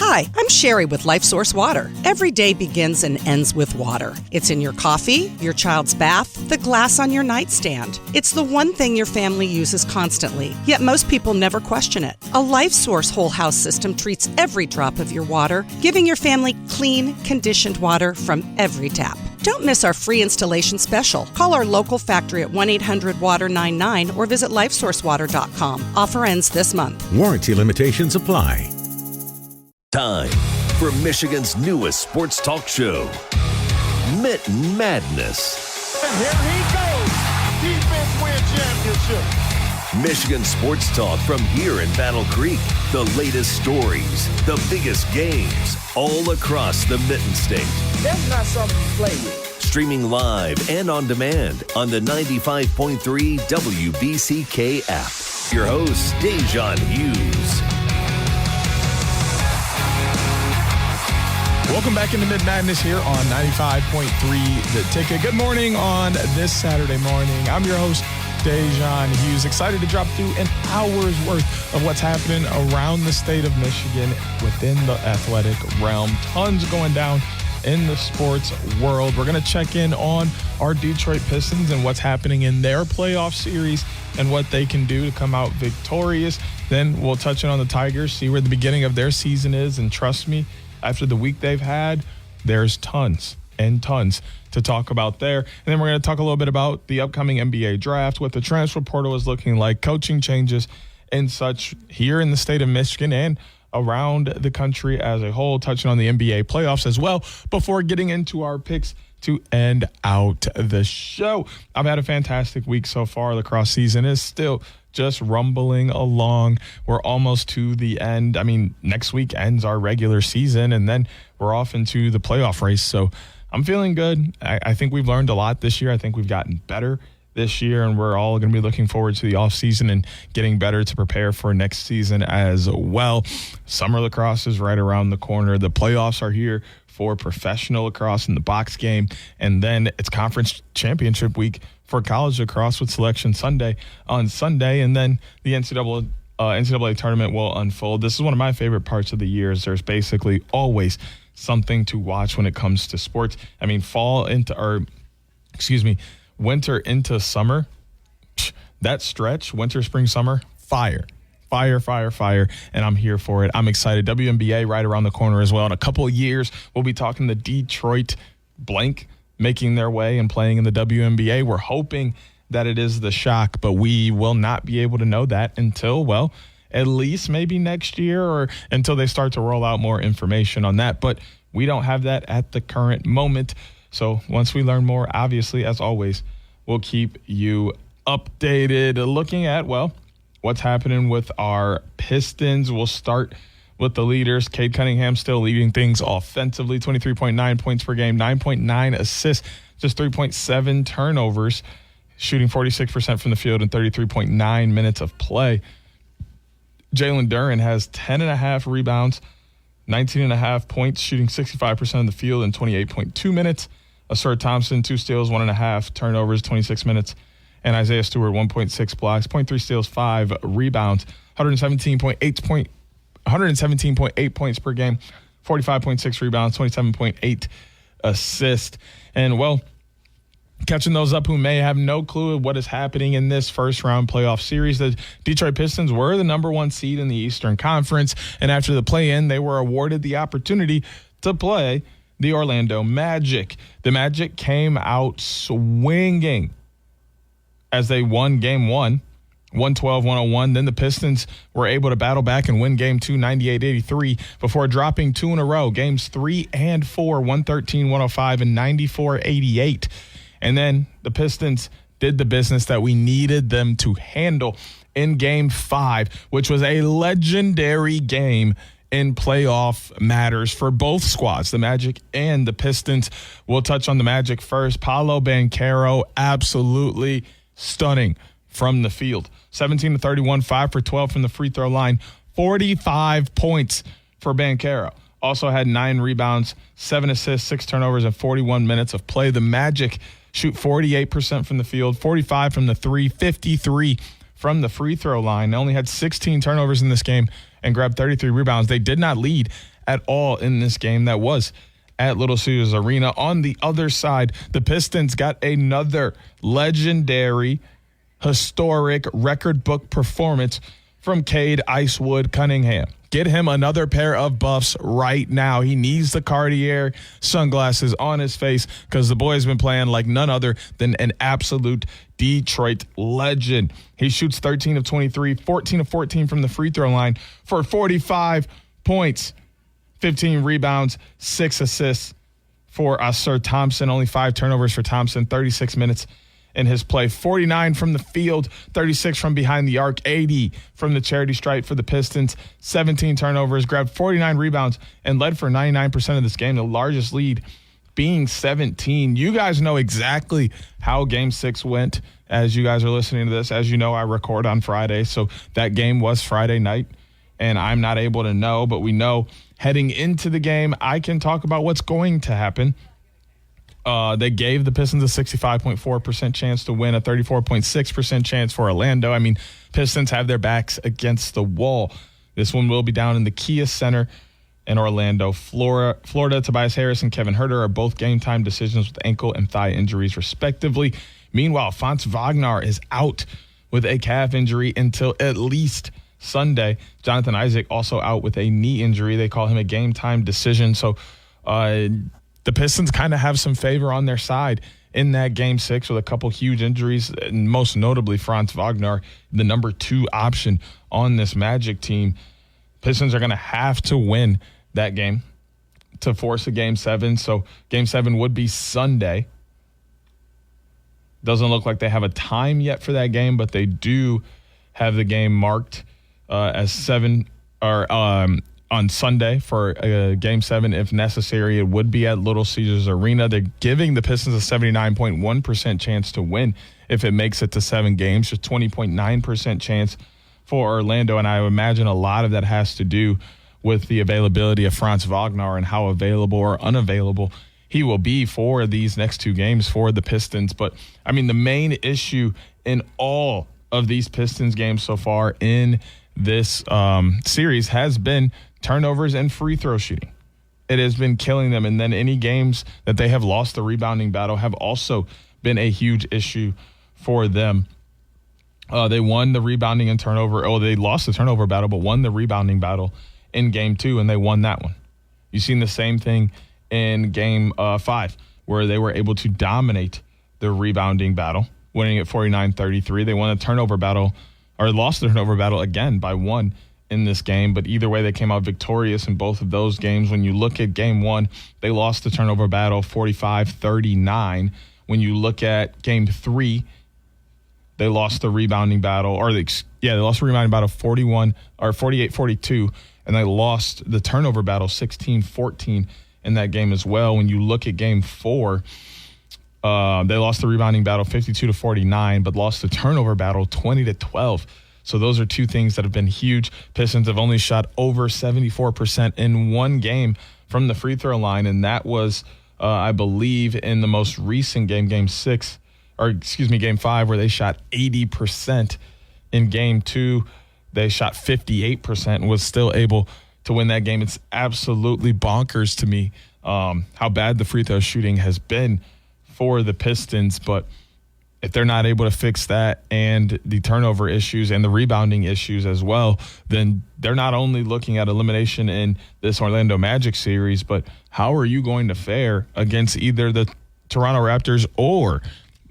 Hi, I'm Sherry with LifeSource Water. Every day begins and ends with water. It's in your coffee, your child's bath, the glass on your nightstand. It's the one thing your family uses constantly, yet most people never question it. A LifeSource whole house system treats every drop of your water, giving your family clean, conditioned water from every tap. Don't miss our free installation special. Call our local factory at 1-800-WATER-99 or visit LifeSourceWater.com. Offer ends this month. Warranty limitations apply. Time for Michigan's newest sports talk show, Mitten Madness. And here he goes. Defense win championship. Michigan sports talk from here in Battle Creek. The latest stories, the biggest games, all across the Mitten State. That's not something to play with. Streaming live and on demand on the 95.3 WBCK app. Your host, Da'Jzon Hughes. Welcome back into Mitten Madness here on 95.3 The Ticket. Good morning on this Saturday morning. I'm your host, Da'Jzon Hughes. Excited to drop through an hour's worth of what's happening around the state of Michigan within the athletic realm. Tons going down in the sports world. We're going to check in on our Detroit Pistons and what's happening in their playoff series and what they can do to come out victorious. Then we'll touch in on the Tigers, see where the beginning of their season is, and trust me, after the week they've had, there's tons and tons to talk about there. And then we're going to talk a little bit about the upcoming NBA draft, what the transfer portal is looking like, coaching changes and such here in the state of Michigan and around the country as a whole, touching on the NBA playoffs as well before getting into our picks to end out the show. I've had a fantastic week so far. The lacrosse season is still just rumbling along. We're almost to the end. I mean, next week ends our regular season, and then we're off into the playoff race. So I'm feeling good. I think we've learned a lot this year. I think we've gotten better this year, and we're all going to be looking forward to the offseason and getting better to prepare for next season as well. Summer lacrosse is right around the corner. The playoffs are here for professional lacrosse in the box game, and then it's conference championship week for college lacrosse with Selection Sunday on Sunday, and then the NCAA tournament will unfold. This is one of my favorite parts of the year. There's basically always something to watch when it comes to sports. I mean, winter into summer, that stretch, winter, spring, summer, fire, and I'm here for it. I'm excited. WNBA right around the corner as well. In a couple of years, we'll be talking the Detroit blank making their way and playing in the WNBA. We're hoping that it is the Shock, but we will not be able to know that until, well, at least maybe next year or until they start to roll out more information on that. But we don't have that at the current moment. So once we learn more, obviously, as always, we'll keep you updated. Looking at, well, what's happening with our Pistons. We'll start with the leaders. Cade Cunningham still leading things offensively, 23.9 points per game, 9.9 assists, just 3.7 turnovers, shooting 46% from the field in 33.9 minutes of play. Jalen Duren has 10.5 rebounds, 19.5 points, shooting 65% of the field in 28.2 minutes. Asur Thompson, 2 steals, 1.5 turnovers, 26 minutes. And Isaiah Stewart, 1.6 blocks, 0.3 steals, 5 rebounds, 117.8 points per game, 45.6 rebounds, 27.8 assists. And, well, catching those up who may have no clue what is happening in this first-round playoff series, the Detroit Pistons were the number 1 seed in the Eastern Conference, and after the play-in, they were awarded the opportunity to play the Orlando Magic. The Magic came out swinging as they won Game 1, 112-101. Then the Pistons were able to battle back and win Game 2, 98-83, before dropping 2 in a row, Games 3 and 4, 113-105 and 94-88. And then the Pistons did the business that we needed them to handle in Game 5, which was a legendary game in playoff matters for both squads, the Magic and the Pistons. We'll touch on the Magic first. Paolo Banchero, absolutely stunning from the field. 17-31, 5 for 12 from the free throw line, 45 points for Banchero. Also had 9 rebounds, 7 assists, 6 turnovers, and 41 minutes of play. The Magic shoot 48% from the field, 45 from the 3, 53 from the free throw line. They only had 16 turnovers in this game and grabbed 33 rebounds. They did not lead at all in this game that was at Little Caesars Arena. On the other side, the Pistons got another legendary, historic, record book performance from Cade Icewood Cunningham. Get him another pair of buffs right now. He needs the Cartier sunglasses on his face because the boy's been playing like none other than an absolute Detroit legend. He shoots 13 of 23, 14 of 14 from the free throw line for 45 points, 15 rebounds, 6 assists for Sir Thompson. Only 5 turnovers for Thompson, 36 minutes in his play. 49 from the field, 36 from behind the arc, 80 from the charity stripe for the Pistons, 17 turnovers, grabbed 49 rebounds, and led for 99% of this game, the largest lead being 17. You guys know exactly how Game 6 went as you guys are listening to this. As you know, I record on Friday, so that game was Friday night, and I'm not able to know, but we know heading into the game, I can talk about what's going to happen. They gave the Pistons a 65.4% chance to win, a 34.6% chance for Orlando. I mean, Pistons have their backs against the wall. This one will be down in the Kia Center in Orlando, Florida. Tobias Harris and Kevin Huerter are both game-time decisions with ankle and thigh injuries, respectively. Meanwhile, Franz Wagner is out with a calf injury until at least Sunday. Jonathan Isaac also out with a knee injury. They call him a game-time decision. So, the Pistons kind of have some favor on their side in that Game 6 with a couple huge injuries, and most notably Franz Wagner, the number 2 option on this Magic team. Pistons are going to have to win that game to force a Game 7. So Game 7 would be Sunday. Doesn't look like they have a time yet for that game, but they do have the game marked as 7 or on Sunday for Game 7 if necessary. It would be at Little Caesars Arena. They're giving the Pistons a 79.1% chance to win if it makes it to 7 games, just 20.9% chance for Orlando. And I imagine a lot of that has to do with the availability of Franz Wagner and how available or unavailable he will be for these next 2 games for the Pistons. But, I mean, the main issue in all of these Pistons games so far in this series has been turnovers and free throw shooting. It has been killing them. And then any games that they have lost the rebounding battle have also been a huge issue for them. They won the rebounding and turnover. They lost the turnover battle, but won the rebounding battle in Game 2, and they won that one. You've seen the same thing in Game 5, where they were able to dominate the rebounding battle, winning at 49-33. They won the turnover battle, or lost the turnover battle again by 1 in this game, but either way they came out victorious in both of those games. When you look at Game 1, they lost the turnover battle 45-39. When you look at Game 3, they lost the rebounding battle, they lost the rebounding battle 48-42, and they lost the turnover battle 16-14 in that game as well. When you look at Game 4, they lost the rebounding battle 52-49, but lost the turnover battle 20-12. So those are 2 things that have been huge. Pistons have only shot over 74% in one game from the free throw line, and that was, I believe, in the most recent game, Game 5, where they shot 80%. In Game 2, they shot 58% and was still able to win that game. It's absolutely bonkers to me how bad the free throw shooting has been for the Pistons, but if they're not able to fix that and the turnover issues and the rebounding issues as well, then they're not only looking at elimination in this Orlando Magic series, but how are you going to fare against either the Toronto Raptors or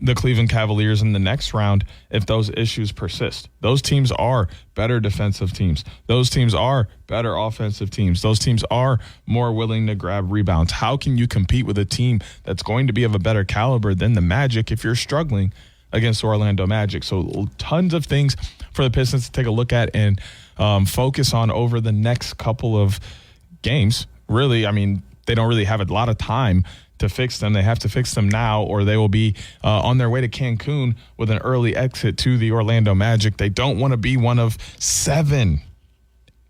the Cleveland Cavaliers in the next round if those issues persist? Those teams are better defensive teams. Those teams are better offensive teams. Those teams are more willing to grab rebounds. How can you compete with a team that's going to be of a better caliber than the Magic if you're struggling against the Orlando Magic? So tons of things for the Pistons to take a look at and focus on over the next couple of games. Really, I mean, they don't really have a lot of time to fix them. They have to fix them now, or they will be on their way to Cancun with an early exit to the Orlando Magic. They don't want to be one of 7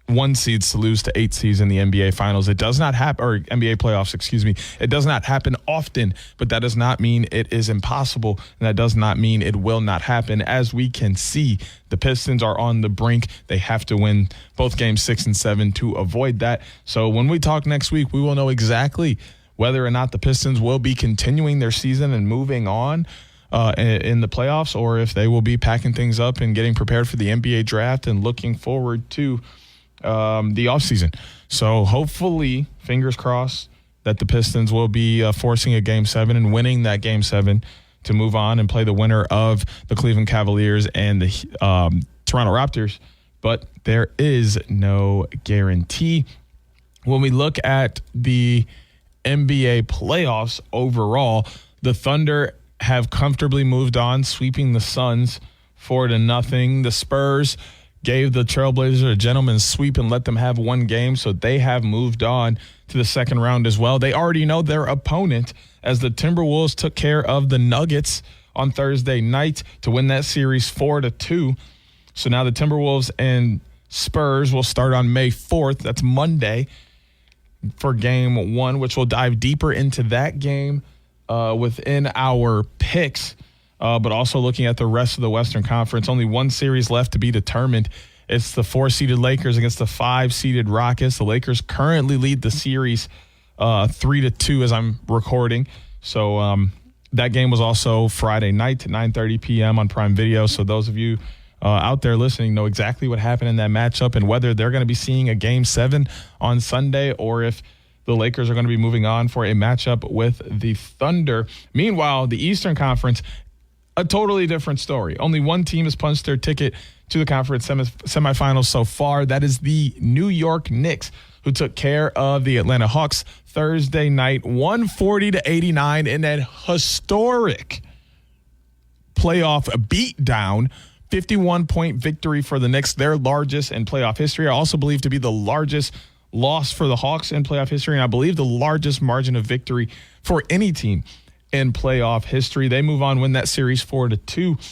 1 seeds to lose to 8 seeds in the NBA finals. It does not happen, or NBA playoffs, excuse me. It does not happen often, but that does not mean it is impossible, and that does not mean it will not happen. As we can see, the Pistons are on the brink. They have to win both games 6 and 7 to avoid that. So when we talk next week, we will know exactly whether or not the Pistons will be continuing their season and moving on in the playoffs, or if they will be packing things up and getting prepared for the NBA draft and looking forward to the offseason. So hopefully, fingers crossed, that the Pistons will be forcing a Game 7 and winning that Game 7 to move on and play the winner of the Cleveland Cavaliers and the Toronto Raptors. But there is no guarantee. When we look at the NBA playoffs overall, the Thunder have comfortably moved on, sweeping the Suns 4-0. The Spurs gave the Trailblazers a gentleman's sweep and let them have one game, so they have moved on to the second round as well. They already know their opponent, as the Timberwolves took care of the Nuggets on Thursday night to win that series 4-2. So now the Timberwolves and Spurs will start on May 4th. That's Monday for Game 1, which we'll dive deeper into that game within our picks. But also looking at the rest of the Western Conference, only one series left to be determined. It's the 4-seeded Lakers against the 5-seeded Rockets. The Lakers currently lead the series 3-2 as I'm recording. So that game was also Friday night at 9:30 p.m. on Prime Video. So those of you out there listening know exactly what happened in that matchup and whether they're going to be seeing a Game 7 on Sunday or if the Lakers are going to be moving on for a matchup with the Thunder. Meanwhile, the Eastern Conference, a totally different story. Only one team has punched their ticket to the conference semifinals so far. That is the New York Knicks, who took care of the Atlanta Hawks Thursday night, 140-89 in that historic playoff beatdown. 51-point victory for the Knicks, their largest in playoff history. I also believe to be the largest loss for the Hawks in playoff history, and I believe the largest margin of victory for any team in playoff history. They move on, win that series 4-2.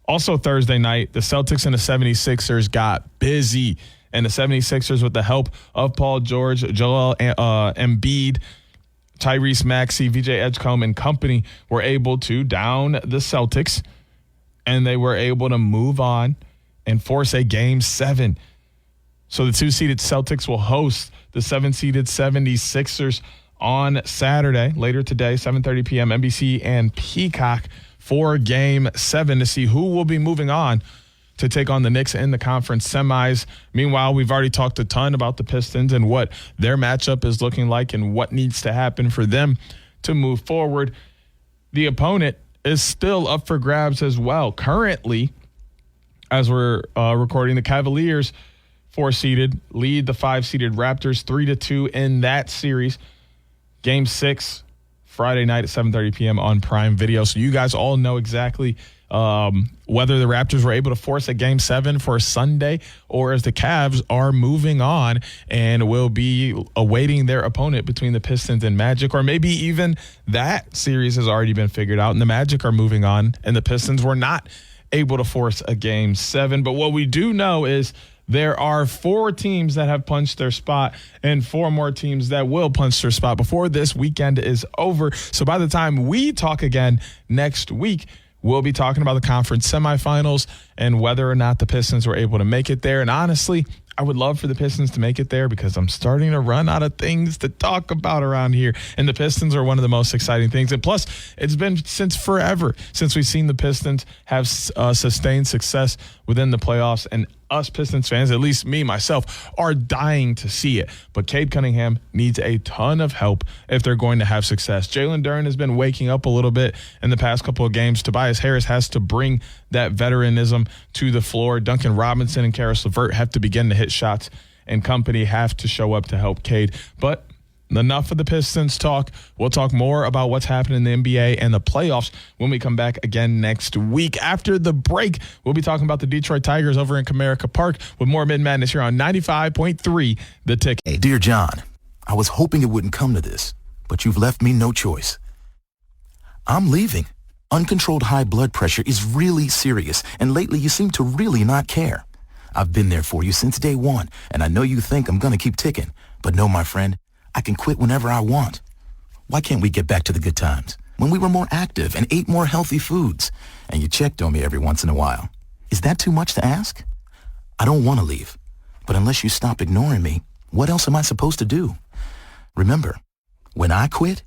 Also Thursday night, the Celtics and the 76ers got busy, and the 76ers, with the help of Paul George, Joel Embiid, Tyrese Maxey, VJ Edgecombe, and company, were able to down the Celtics, and they were able to move on and force a Game 7. So the 2-seeded Celtics will host the 7-seeded 76ers on Saturday, later today, 7:30 p.m., NBC and Peacock, for Game 7 to see who will be moving on to take on the Knicks in the conference semis. Meanwhile, we've already talked a ton about the Pistons and what their matchup is looking like and what needs to happen for them to move forward. The opponent is still up for grabs as well. Currently, as we're recording, the Cavaliers, 4-seeded, lead the 5-seeded Raptors 3-2 in that series. Game 6, Friday night at 7:30 p.m. on Prime Video. So you guys all know exactly whether the Raptors were able to force a Game 7 for Sunday, or if the Cavs are moving on and will be awaiting their opponent between the Pistons and Magic, or maybe even that series has already been figured out and the Magic are moving on and the Pistons were not able to force a Game 7. But what we do know is there are 4 teams that have punched their spot and 4 more teams that will punch their spot before this weekend is over. So by the time we talk again next week, we'll be talking about the conference semifinals and whether or not the Pistons were able to make it there. And honestly, I would love for the Pistons to make it there because I'm starting to run out of things to talk about around here. And the Pistons are one of the most exciting things. And plus, it's been since forever since we've seen the Pistons have sustained success within the playoffs. And us Pistons fans, at least me, myself, are dying to see it. But Cade Cunningham needs a ton of help if they're going to have success. Jalen Duren has been waking up a little bit in the past couple of games. Tobias Harris has to bring that veteranism to the floor. Duncan Robinson and Karis LeVert have to begin to hit shots, and company have to show up to help Cade. But enough of the Pistons talk. We'll talk more about what's happening in the NBA and the playoffs when we come back again next week. After the break, we'll be talking about the Detroit Tigers over in Comerica Park with more Mitten Madness here on 95.3 The Ticket. Hey, dear John, I was hoping it wouldn't come to this, but you've left me no choice. I'm leaving. Uncontrolled high blood pressure is really serious, and lately you seem to really not care. I've been there for you since day one, and I know you think I'm gonna keep ticking. But no, my friend, I can quit whenever I want. Why can't we get back to the good times? When we were more active and ate more healthy foods, and you checked on me every once in a while. Is that too much to ask? I don't want to leave, but unless you stop ignoring me, what else am I supposed to do? Remember, when I quit,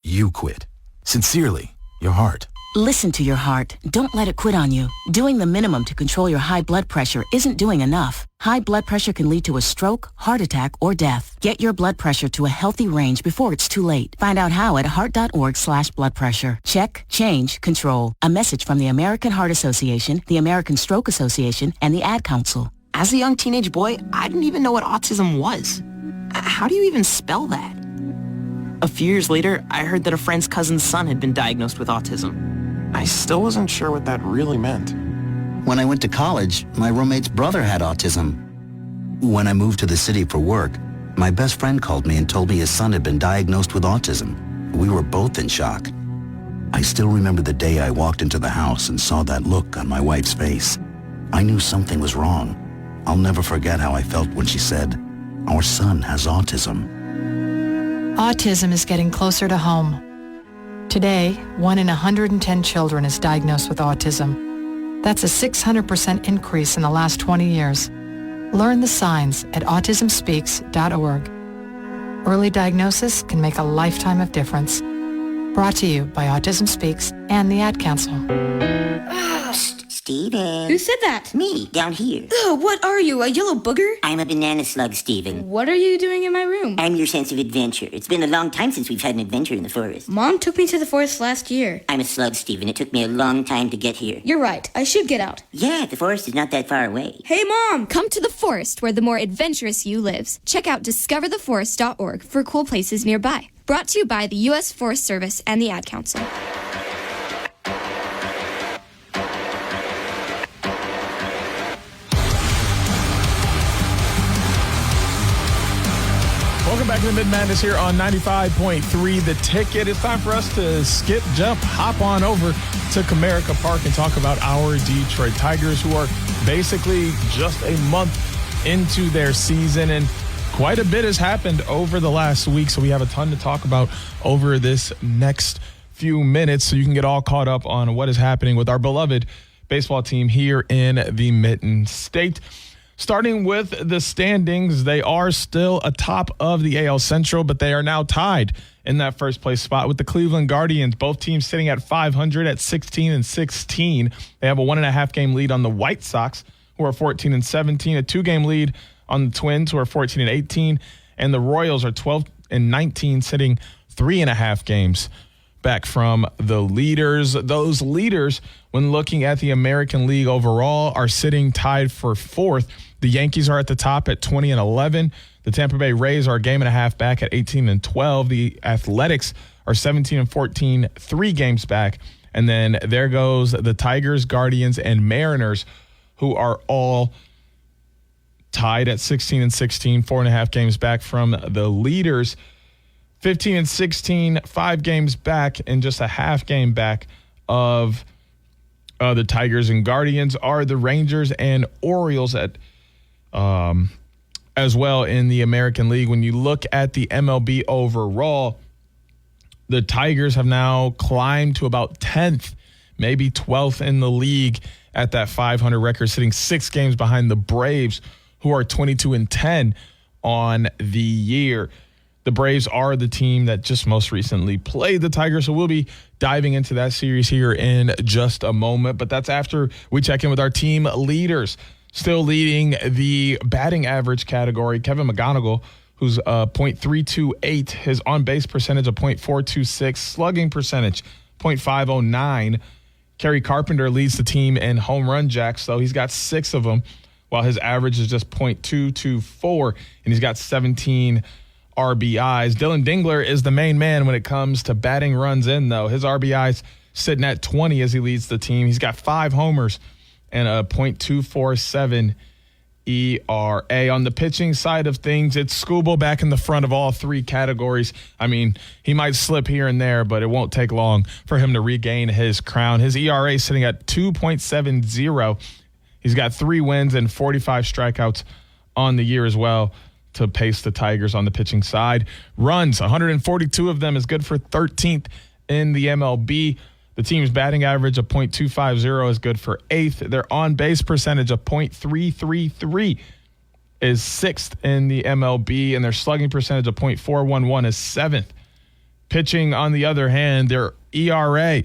you quit. Sincerely, your heart. Listen to your heart. Don't let it quit on you. Doing the minimum to control your high blood pressure isn't doing enough. High blood pressure can lead to a stroke, heart attack, or death. Get your blood pressure to a healthy range before it's too late. Find out how at heart.org/blood pressure. Check, change, control. A message from the American Heart Association, the American Stroke Association, and the Ad Council. As a young teenage boy, I didn't even know what autism was. How do you even spell that? A few years later, I heard that a friend's cousin's son had been diagnosed with autism. I still wasn't sure what that really meant. When I went to college, my roommate's brother had autism. When I moved to the city for work, my best friend called me and told me his son had been diagnosed with autism. We were both in shock. I still remember the day I walked into the house and saw that look on my wife's face. I knew something was wrong. I'll never forget how I felt when she said, "Our son has autism." Autism is getting closer to home. Today, 1 in 110 children is diagnosed with autism. That's a 600% increase in the last 20 years. Learn the signs at autismspeaks.org. Early diagnosis can make a lifetime of difference. Brought to you by Autism Speaks and the Ad Council. Steven. Who said that? Me, down here. Ugh, what are you, a yellow booger? I'm a banana slug, Steven. What are you doing in my room? I'm your sense of adventure. It's been a long time since we've had an adventure in the forest. Mom took me to the forest last year. I'm a slug, Steven. It took me a long time to get here. You're right. I should get out. Yeah, the forest is not that far away. Hey, Mom! Come to the forest where the more adventurous you lives. Check out discovertheforest.org for cool places nearby. Brought to you by the U.S. Forest Service and the Ad Council. Welcome back to the Mitten Madness here on 95.3 The Ticket. It's time for us to skip, jump, hop on over to Comerica Park and talk about our Detroit Tigers, who are basically just a month into their season, and quite a bit has happened over the last week, so we have a ton to talk about over this next few minutes so you can get all caught up on what is happening with our beloved baseball team here in the Mitten State. Starting with the standings, they are still atop of the AL Central, but they are now tied in that first place spot with the Cleveland Guardians. Both teams sitting at 500 at 16-16. They have a 1.5 game lead on the White Sox, who are 14-17, a 2-game lead on the Twins, who are 14-18, and the Royals are 12-19, sitting 3.5 games back from the leaders. Those leaders, when looking at the American League overall, are sitting tied for fourth. The Yankees are at the top at 20-11. The Tampa Bay Rays are a game and a half back at 18-12. The Athletics are 17-14, 3 games back. And then there goes the Tigers, Guardians, and Mariners, who are all tied at 16-16, 4.5 games back from the leaders. 15-16, 5 games back, and just a half game back of the Tigers and Guardians are the Rangers and Orioles at as well in the American League. When you look at the MLB overall, the Tigers have now climbed to about 10th, maybe 12th in the league at that 500 record, sitting 6 games behind the Braves, who are 22-10 on the year. The Braves are the team that just most recently played the Tigers, so we'll be diving into that series here in just a moment. But that's after we check in with our team leaders. Still leading the batting average category, Kevin McGonigal, who's .328, his on-base percentage of .426, slugging percentage .509. Kerry Carpenter leads the team in home run jacks, though he's got 6 of them, while his average is just .224, and he's got 17 RBIs. Dylan Dingler is the main man when it comes to batting runs in, though. His RBIs sitting at 20 as he leads the team. He's got 5 homers and a .247 ERA. On the pitching side of things, it's Scooble back in the front of all 3 categories. I mean, he might slip here and there, but it won't take long for him to regain his crown. His ERA is sitting at 2.70. He's got 3 wins and 45 strikeouts on the year as well to pace the Tigers on the pitching side. Runs, 142 of them, is good for 13th in the MLB. The team's batting average of .250 is good for 8th. Their on-base percentage of .333 is 6th in the MLB, and their slugging percentage of .411 is 7th. Pitching, on the other hand, their ERA,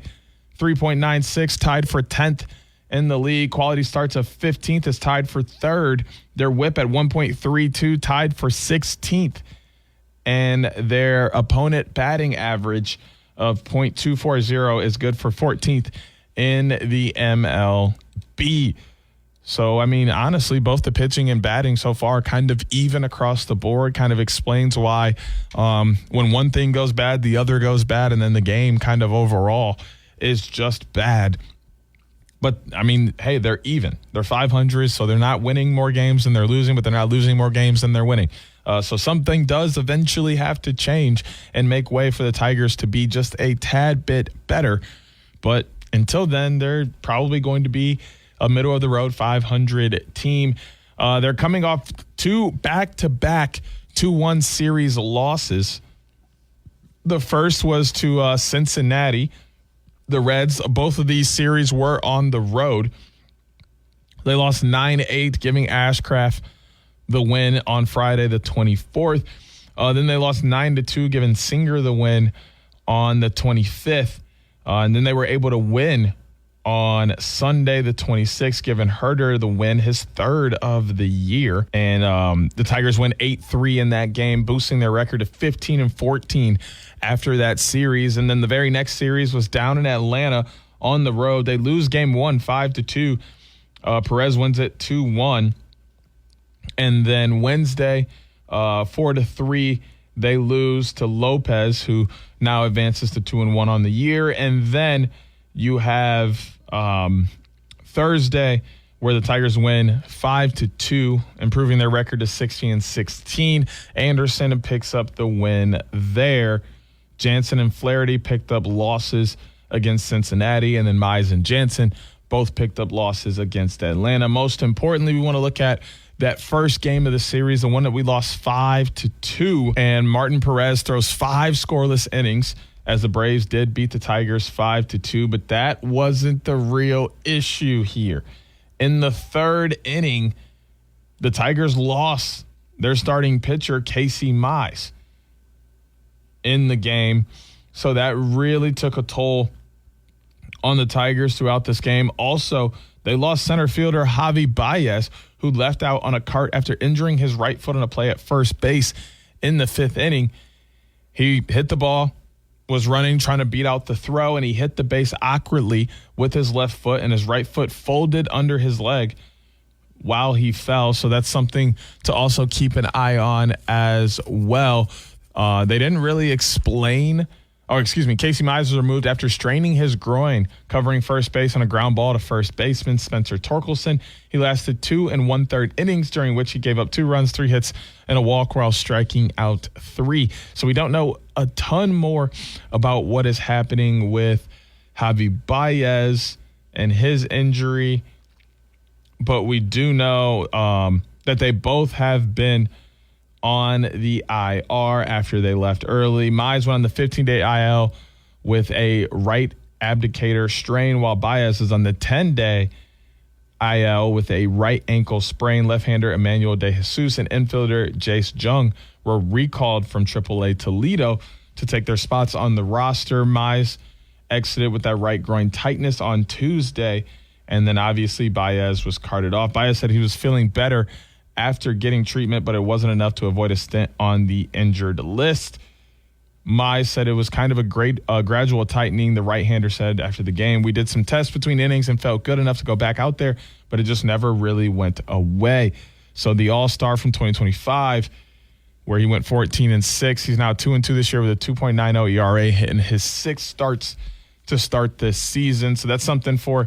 3.96, tied for 10th in the league. Quality starts of 15th is tied for 3rd. Their whip at 1.32, tied for 16th. And their opponent batting average of .240 is good for 14th in the MLB. So, I mean, honestly, both the pitching and batting so far kind of even across the board. Kind of explains why when one thing goes bad, the other goes bad, and then the game kind of overall is just bad. But, I mean, hey, they're even. They're 500, so they're not winning more games than they're losing, but they're not losing more games than they're winning. So something does eventually have to change and make way for the Tigers to be just a tad bit better. But until then, they're probably going to be a middle-of-the-road 500 team. They're coming off 2 back-to-back 2-1 series losses. The first was to Cincinnati. The Reds, both of these series were on the road. They lost 9-8, giving Ashcraft the win on Friday the 24th. Then they lost 9-2, giving Singer the win on the 25th. And then they were able to win on Sunday the 26th, giving Herder the win, his 3rd of the year. And the Tigers win 8-3 in that game, boosting their record to 15-14 after that series. And then the very next series was down in Atlanta on the road. They lose game 1, 5-2. Perez wins it 2-1. And then Wednesday, 4-3, they lose to Lopez, who now advances to 2-1 on the year. And then you have Thursday, where the Tigers win 5-2, improving their record to 16-16. Anderson picks up the win there. Jansen and Flaherty picked up losses against Cincinnati, and then Mize and Jansen both picked up losses against Atlanta. Most importantly, we want to look at that first game of the series, the one that we lost 5-2, and Martin Perez throws 5 scoreless innings, as the Braves did beat the Tigers 5-2, but that wasn't the real issue here. In the 3rd inning, the Tigers lost their starting pitcher, Casey Mize, in the game. So that really took a toll on the Tigers throughout this game. Also, they lost center fielder Javi Baez, who left out on a cart after injuring his right foot on a play at first base in the 5th inning. He hit the ball, was running, trying to beat out the throw, and he hit the base awkwardly with his left foot, and his right foot folded under his leg while he fell. So that's something to also keep an eye on as well. They didn't really explain, Casey Mize was removed after straining his groin, covering first base on a ground ball to first baseman Spencer Torkelson. He lasted 2 1/3 innings, during which he gave up 2 runs, 3 hits, and a walk while striking out 3. So we don't know a ton more about what is happening with Javi Baez and his injury, but we do know that they both have been on the IR after they left early. Mize went on the 15-day IL with a right abductor strain, while Baez is on the 10-day IL with a right ankle sprain. Left-hander Emmanuel De Jesus and infielder Jace Jung were recalled from AAA Toledo to take their spots on the roster. Mize exited with that right groin tightness on Tuesday, and then obviously Baez was carted off. Baez said he was feeling better after getting treatment, but it wasn't enough to avoid a stint on the injured list. Mize said it was kind of a gradual tightening. The right-hander said after the game, "We did some tests between innings and felt good enough to go back out there, but it just never really went away." So the all-star from 2025, where he went 14-6, he's now 2-2 this year with a 2.90 ERA, hitting his 6 starts to start this season. So that's something for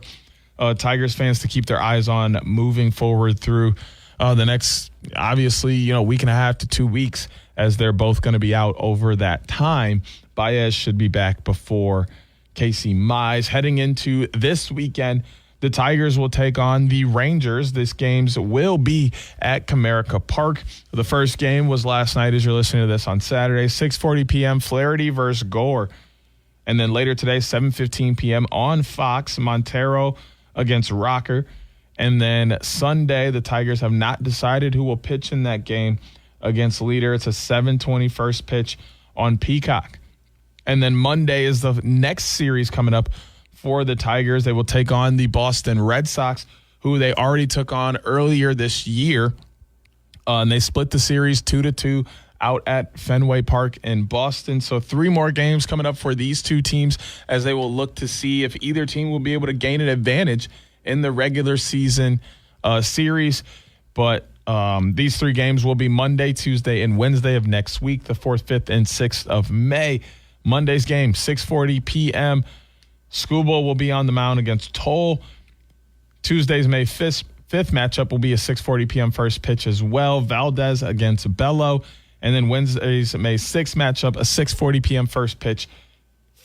Tigers fans to keep their eyes on moving forward through the next, obviously, week and a half to 2 weeks, as they're both going to be out over that time. Baez should be back before Casey Mize. Heading into this weekend, the Tigers will take on the Rangers. This games will be at Comerica Park. The first game was last night as you're listening to this on Saturday, 6:40 p.m., Flaherty versus Gore. And then later today, 7:15 p.m. on Fox, Montero against Rocker. And then Sunday, the Tigers have not decided who will pitch in that game against Leader. It's a 7:20 first pitch on Peacock. And then Monday is the next series coming up for the Tigers. They will take on the Boston Red Sox, who they already took on earlier this year. And they split the series 2-2 out at Fenway Park in Boston. So 3 more games coming up for these two teams as they will look to see if either team will be able to gain an advantage in the regular season series. But these 3 games will be Monday, Tuesday, and Wednesday of next week, the 4th, 5th, and 6th of May. Monday's game, 6:40 p.m., Skubal will be on the mound against Toll. Tuesday's May 5th matchup will be a 6:40 p.m. first pitch as well. Valdez against Bello. And then Wednesday's May 6th matchup, a 6:40 p.m. first pitch.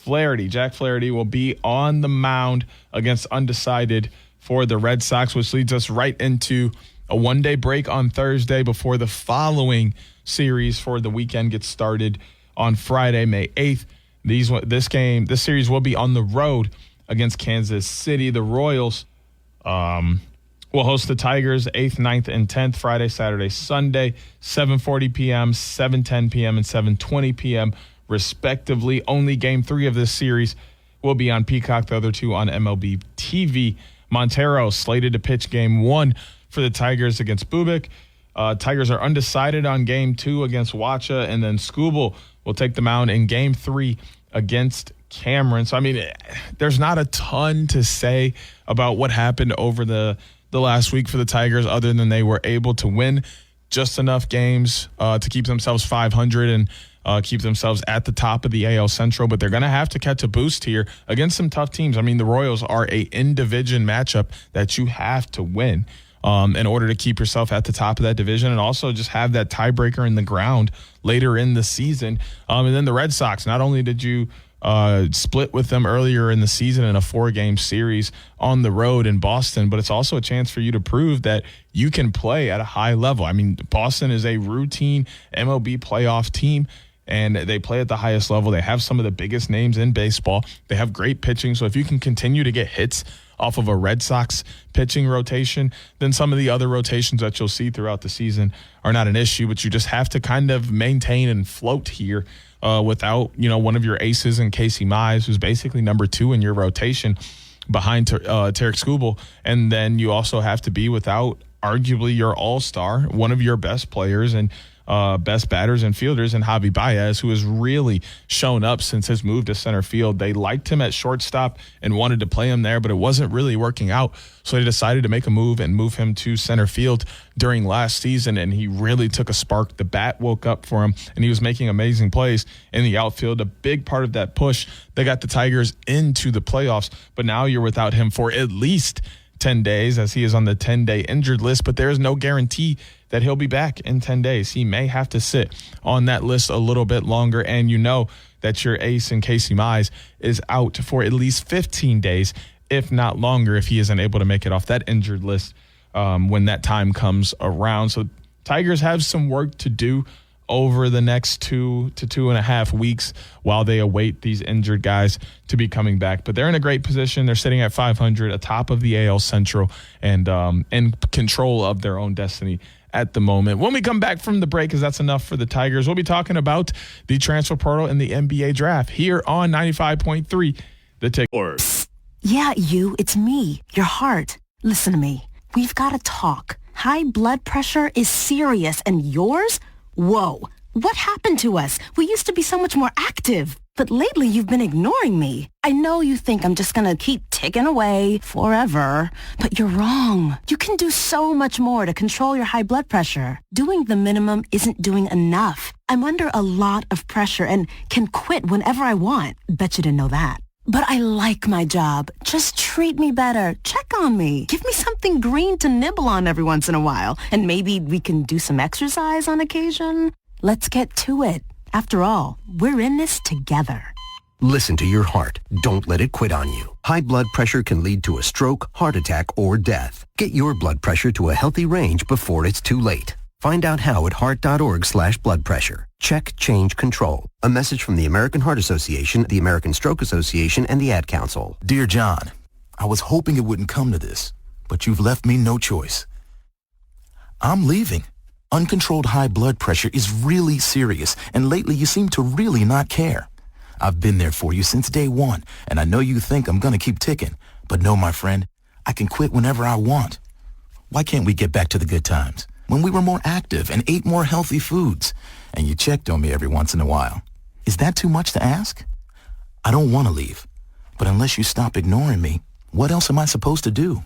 Jack Flaherty will be on the mound against undecided for the Red Sox, which leads us right into a one-day break on Thursday before the following series for the weekend gets started on Friday, May 8th. This series will be on the road against Kansas City. The Royals will host the Tigers 8th, 9th, and 10th, Friday, Saturday, Sunday, 7:40 p.m., 7:10 p.m., and 7:20 p.m., respectively. Only Game 3 of this series will be on Peacock, the other 2 on MLB TV. Montero slated to pitch Game 1 for the Tigers against Bubik. Tigers are undecided on Game 2 against Wacha, and then Skubal will take the mound in Game 3 against Cameron. So, I mean, there's not a ton to say about what happened over the last week for the Tigers other than they were able to win just enough games to keep themselves 500 and keep themselves at the top of the AL Central. But they're going to have to catch a boost here against some tough teams. I mean, the Royals are a in-division matchup that you have to win in order to keep yourself at the top of that division and also just have that tiebreaker in the ground later in the season. And then the Red Sox, not only did you split with them earlier in the season in a 4-game series on the road in Boston, but it's also a chance for you to prove that you can play at a high level. I mean, Boston is a routine MLB playoff team, and they play at the highest level. They have some of the biggest names in baseball. They have great pitching. So if you can continue to get hits off of a Red Sox pitching rotation, then some of the other rotations that you'll see throughout the season are not an issue, but you just have to kind of maintain and float here without, one of your aces in Casey Mize, who's basically number 2 in your rotation behind Tarek Skubal. And then you also have to be without arguably your all-star, one of your best players and best batters and fielders, and Javi Baez, who has really shown up since his move to center field. They liked him at shortstop and wanted to play him there, but it wasn't really working out. So they decided to make a move and move him to center field during last season, and he really took a spark. The bat woke up for him, and he was making amazing plays in the outfield. A big part of that push, they got the Tigers into the playoffs, but now you're without him for at least 10 days as he is on the 10-day injured list, but there is no guarantee that he'll be back in 10 days. He may have to sit on that list a little bit longer, and you know that your ace in Casey Mize is out for at least 15 days, if not longer, if he isn't able to make it off that injured list when that time comes around. So Tigers have some work to do over the next 2 to 2.5 weeks while they await these injured guys to be coming back. But they're in a great position. They're sitting at 500, atop of the AL Central, and in control of their own destiny at the moment. When we come back from the break, because that's enough for the Tigers, we'll be talking about the transfer portal and the NBA draft here on 95.3 The Tick. Yeah, it's me, your heart. Listen to me. We've got to talk. High blood pressure is serious, and yours? Whoa, what happened to us? We used to be so much more active. But lately you've been ignoring me. I know you think I'm just gonna keep ticking away forever, but you're wrong. You can do so much more to control your high blood pressure. Doing the minimum isn't doing enough. I'm under a lot of pressure and can quit whenever I want. Bet you didn't know that. But I like my job. Just treat me better. Check on me. Give me something green to nibble on every once in a while. And maybe we can do some exercise on occasion. Let's get to it. After all, we're in this together. Listen to your heart. Don't let it quit on you. High blood pressure can lead to a stroke, heart attack, or death. Get your blood pressure to a healthy range before it's too late. Find out how at heart.org/blood pressure. Check, change, control. A message from the American Heart Association, the American Stroke Association, and the Ad Council. Dear John, I was hoping it wouldn't come to this, but you've left me no choice. I'm leaving. Uncontrolled high blood pressure is really serious, and lately you seem to really not care. I've been there for you since day one, and I know you think I'm going to keep ticking. But no, my friend, I can quit whenever I want. Why can't we get back to the good times? When we were more active and ate more healthy foods, and you checked on me every once in a while. Is that too much to ask? I don't want to leave, but unless you stop ignoring me, what else am I supposed to do?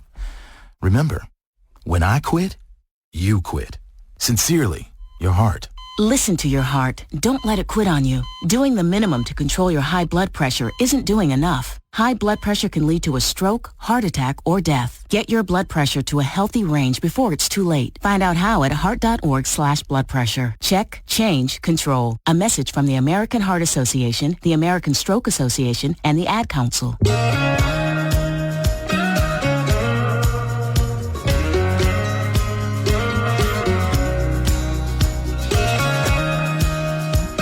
Remember, when I quit, you quit. Sincerely, your heart. Listen to your heart. Don't let it quit on you. Doing the minimum to control your high blood pressure isn't doing enough. High blood pressure can lead to a stroke, heart attack, or death. Get your blood pressure to a healthy range before it's too late. Find out how at heart.org/blood pressure. Check, change, control. A message from the American Heart Association, the American Stroke Association, and the Ad Council.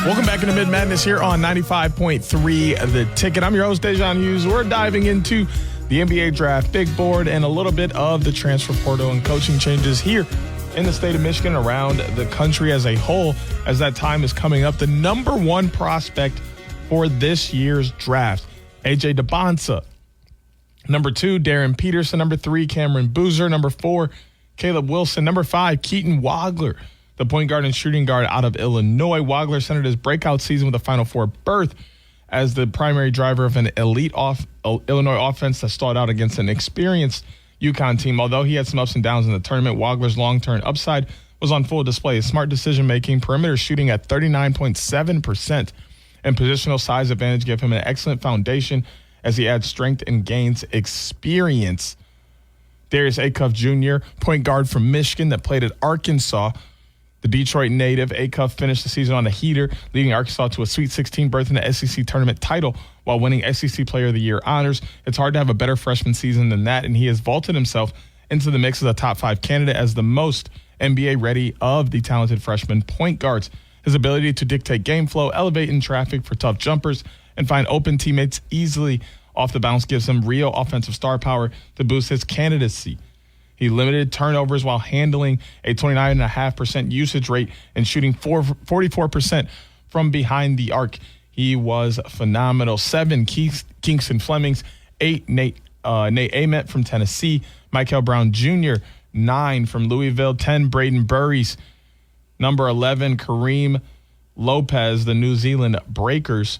Welcome back into Mitten Madness here on 95.3 The Ticket. I'm your host, Da'Jzon Hughes. We're diving into the NBA draft, big board, and a little bit of the transfer portal and coaching changes here in the state of Michigan, around the country as a whole, as that time is coming up. The number one prospect for this year's draft, A.J. DeBonsa. Number 2, Darren Peterson. Number 3, Cameron Boozer. Number 4, Caleb Wilson. Number 5, Keaton Wagler, the point guard and shooting guard out of Illinois. Wagler centered his breakout season with a Final Four berth as the primary driver of an elite Illinois offense that stalled out against an experienced UConn team. Although he had some ups and downs in the tournament, Wagler's long-term upside was on full display. His smart decision-making, perimeter shooting at 39.7%, and positional size advantage give him an excellent foundation as he adds strength and gains experience. Darius Acuff Jr., point guard from Michigan that played at Arkansas. The Detroit native, Acuff finished the season on a heater, leading Arkansas to a Sweet 16 berth in the SEC tournament title while winning SEC Player of the Year honors. It's hard to have a better freshman season than that, and he has vaulted himself into the mix as a top 5 candidate as the most NBA-ready of the talented freshman point guards. His ability to dictate game flow, elevate in traffic for tough jumpers, and find open teammates easily off the bounce gives him real offensive star power to boost his candidacy. He limited turnovers while handling a 29.5% usage rate and shooting 44% from behind the arc. He was phenomenal. 7, Kingston Flemings. 8, Nate Ament from Tennessee. Michael Brown Jr. 9 from Louisville. 10, Braden Burries. Number 11, Kareem Lopez, the New Zealand Breakers.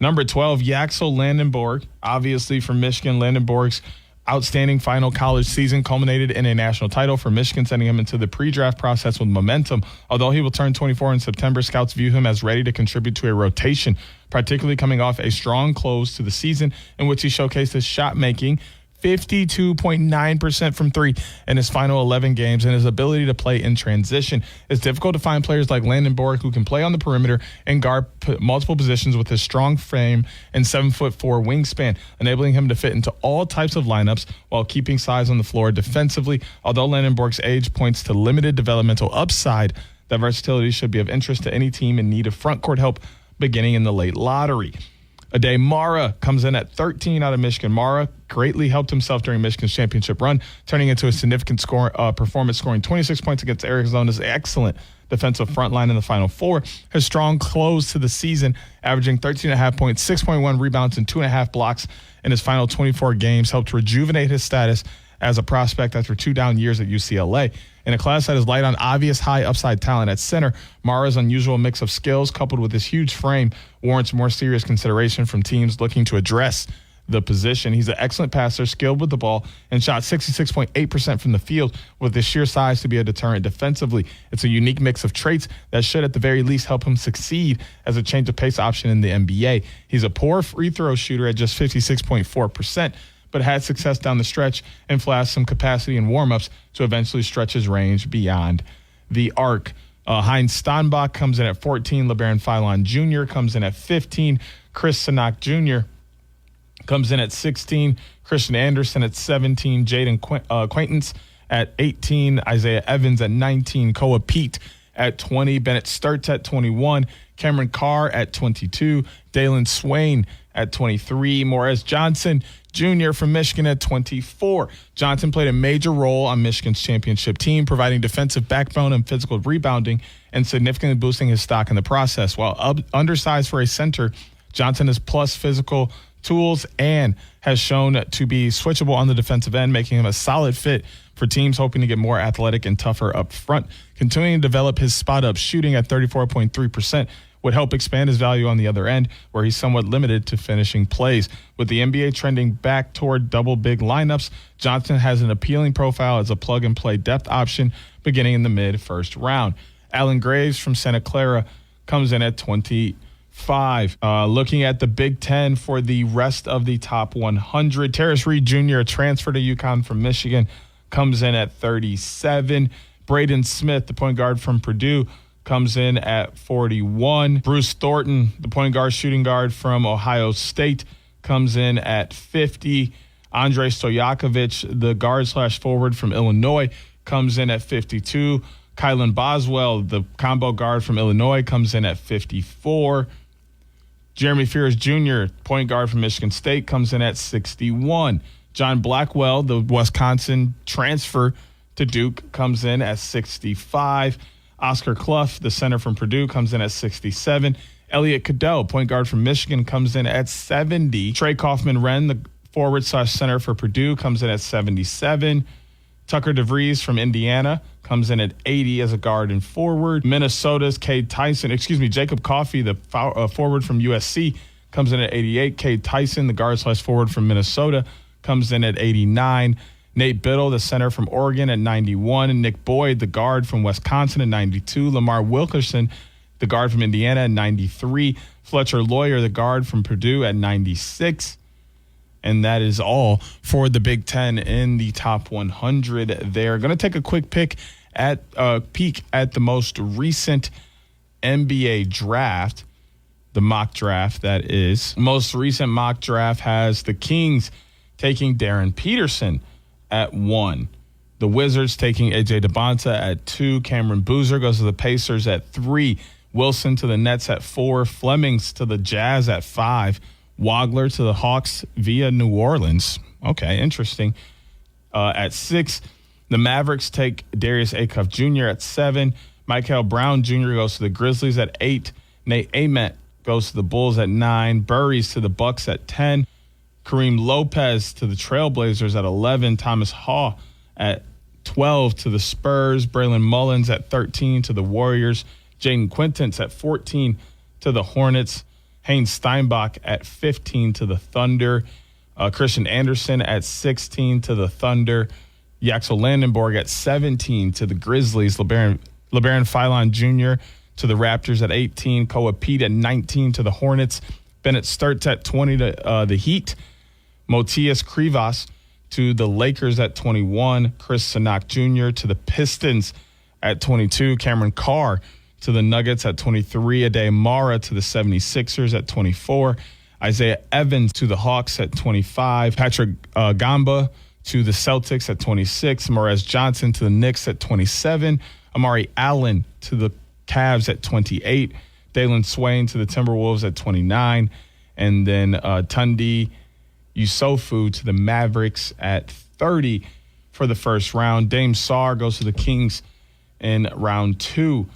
Number 12, Yaxel Landenborg, obviously from Michigan. Landenborg's outstanding final college season culminated in a national title for Michigan, sending him into the pre-draft process with momentum. Although he will turn 24 in September, scouts view him as ready to contribute to a rotation, particularly coming off a strong close to the season in which he showcased his shot making, 52.9% from 3 in his final 11 games, and his ability to play in transition. It's difficult to find players like Landenborg who can play on the perimeter and guard multiple positions with his strong frame and 7'4" wingspan, enabling him to fit into all types of lineups while keeping size on the floor defensively. Although Landenborg's age points to limited developmental upside, that versatility should be of interest to any team in need of front court help beginning in the late lottery. Ade Mara comes in at 13 out of Michigan. Mara greatly helped himself during Michigan's championship run, turning into a significant performance, scoring 26 points against Arizona's excellent defensive front line in the Final Four. His strong close to the season, averaging 13.5 points, 6.1 rebounds, and 2.5 blocks in his final 24 games, helped rejuvenate his status as a prospect after 2 down years at UCLA. In a class that is light on obvious high upside talent at center, Mara's unusual mix of skills coupled with his huge frame warrants more serious consideration from teams looking to address the position. He's an excellent passer, skilled with the ball, and shot 66.8% from the field with his sheer size to be a deterrent defensively. It's a unique mix of traits that should at the very least help him succeed as a change of pace option in the NBA. He's a poor free throw shooter at just 56.4%. but had success down the stretch and flashed some capacity in warm-ups to eventually stretch his range beyond the arc. Heinz Steinbach comes in at 14. LeBaron Philon Jr. comes in at 15. Chris Sinak Jr. comes in at 16. Christian Anderson at 17. Jaden Acquaintance at 18. Isaiah Evans at 19. Koa Pete at 20. Bennett Sturts at 21. Cameron Carr at 22. Dalen Swain at 23. Morez Johnson Jr. from Michigan at 24. Johnson played a major role on Michigan's championship team, providing defensive backbone and physical rebounding and significantly boosting his stock in the process. While undersized for a center, Johnson has plus physical tools and has shown to be switchable on the defensive end, making him a solid fit for teams hoping to get more athletic and tougher up front. Continuing to develop his spot-up shooting at 34.3% would help expand his value on the other end, where he's somewhat limited to finishing plays. With the NBA trending back toward double big lineups, Johnson has an appealing profile as a plug-and-play depth option beginning in the mid-first round. Alan Graves from Santa Clara comes in at 25. Looking at the Big Ten for the rest of the top 100, Terrace Reed Jr., a transfer to UConn from Michigan, comes in at 37. Braden Smith, the point guard from Purdue, comes in at 41. Bruce Thornton, the point guard, shooting guard from Ohio State, comes in at 50. Andrei Stojakovic, the guard/forward from Illinois, comes in at 52. Kylan Boswell, the combo guard from Illinois, comes in at 54. Jeremy Fears Jr., point guard from Michigan State, comes in at 61. John Blackwell, the Wisconsin transfer to Duke, comes in at 65. Oscar Clough, the center from Purdue, comes in at 67. Elliot Cadeau, point guard from Michigan, comes in at 70. Trey Kaufman-Wren, the forward/center for Purdue, comes in at 77. Tucker DeVries from Indiana comes in at 80 as a guard and forward. Minnesota's Jacob Coffey, the forward from USC, comes in at 88. Cade Tyson, the guard/forward from Minnesota, comes in at 89. Nate Biddle, the center from Oregon, at 91. And Nick Boyd, the guard from Wisconsin, at 92. Lamar Wilkerson, the guard from Indiana, at 93. Fletcher Lawyer, the guard from Purdue, at 96. And that is all for the Big Ten in the top 100 there. Going to take a quick peek at the most recent NBA draft, the mock draft, that is. Most recent mock draft has the Kings taking Darren Peterson at 1. The Wizards taking A.J. DeBonta at 2. Cameron Boozer goes to the Pacers at 3. Wilson to the Nets at 4. Flemings to the Jazz at 5. Wagler to the Hawks via New Orleans. Okay, interesting. At 6. The Mavericks take Darius Acuff Jr. at 7. Michael Brown Jr. goes to the Grizzlies at 8. Nate Ament goes to the Bulls at 9. Burries to the Bucks at 10. Kareem Lopez to the Trailblazers at 11. Thomas Haw at 12 to the Spurs. Braylon Mullins at 13 to the Warriors. Jaden Quintance at 14 to the Hornets. Haynes Steinbach at 15 to the Thunder. Christian Anderson at 16 to the Thunder. Yaxel Landenborg at 17 to the Grizzlies. LeBaron Philon Jr. to the Raptors at 18. Koa Pete at 19 to the Hornets. Bennett Sturts at 20 to the Heat. Motias Krivas to the Lakers at 21. Chris Sanak Jr. to the Pistons at 22. Cameron Carr to the Nuggets at 23. Ade Mara to the 76ers at 24. Isaiah Evans to the Hawks at 25. Patrick Gamba to the Celtics at 26. Morez Johnson to the Knicks at 27. Amari Allen to the Cavs at 28. Dalen Swain to the Timberwolves at 29. And then Tunde Yusufu to the Mavericks at 30 for the first round. Dame Sarr goes to the Kings in round 2.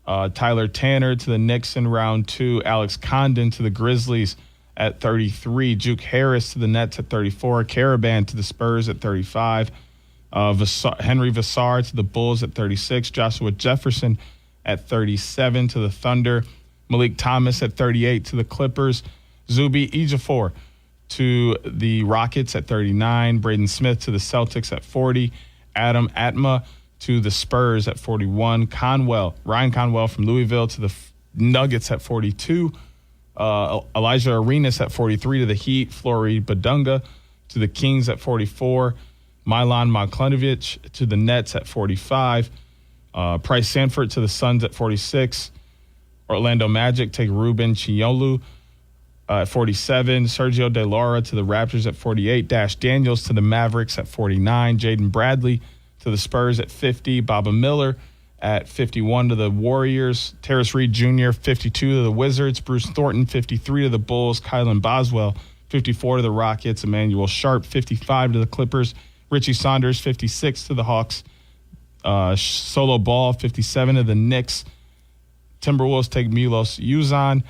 Tyler Tanner to the Knicks in round 2. Alex Condon to the Grizzlies at 33. Juke Harris to the Nets at 34. Caravan to the Spurs at 35. Henry Vassar to the Bulls at 36. Joshua Jefferson at 37 to the Thunder. Malik Thomas at 38 to the Clippers. Zubi Ejiofor to the Rockets at 39. Braden Smith to the Celtics at 40. Adam Atma to the Spurs at 41. Ryan Conwell from Louisville to the Nuggets at 42. Elijah Arenas at 43 to the Heat. Flory Badunga to the Kings at 44. Milan Mojklanovic to the Nets at 45. Price Sanford to the Suns at 46. Orlando Magic take Ruben Chiolu at 47. Sergio De Lara to the Raptors at 48. Dash Daniels to the Mavericks at 49. Jaden Bradley to the Spurs at 50. Baba Miller at 51 to the Warriors. Terrace Reed Jr., 52 to the Wizards. Bruce Thornton, 53 to the Bulls. Kylan Boswell, 54 to the Rockets. Emmanuel Sharp, 55 to the Clippers. Richie Saunders, 56 to the Hawks. Solo Ball, 57 to the Knicks. Timberwolves take Milos Uzan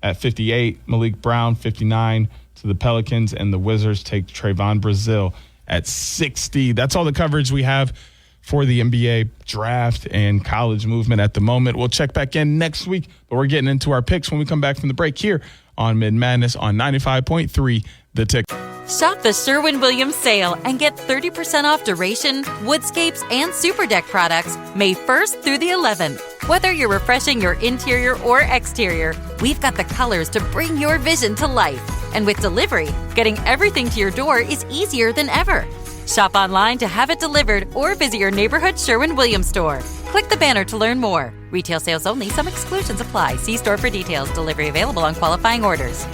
at 58. Malik Brown, 59 to the Pelicans. And the Wizards take Trayvon Brazile at 60. That's all the coverage we have for the NBA draft and college movement at the moment. We'll check back in next week, but we're getting into our picks when we come back from the break here on Mitten Madness on 95.3 The Tick. Shop the Sherwin-Williams sale and get 30% off Duration, Woodscapes, and Super Deck products May 1st through the 11th. Whether you're refreshing your interior or exterior, we've got the colors to bring your vision to life. And with delivery, getting everything to your door is easier than ever. Shop online to have it delivered or visit your neighborhood Sherwin-Williams store. Click the banner to learn more. Retail sales only. Some exclusions apply. See store for details. Delivery available on qualifying orders.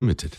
Limited.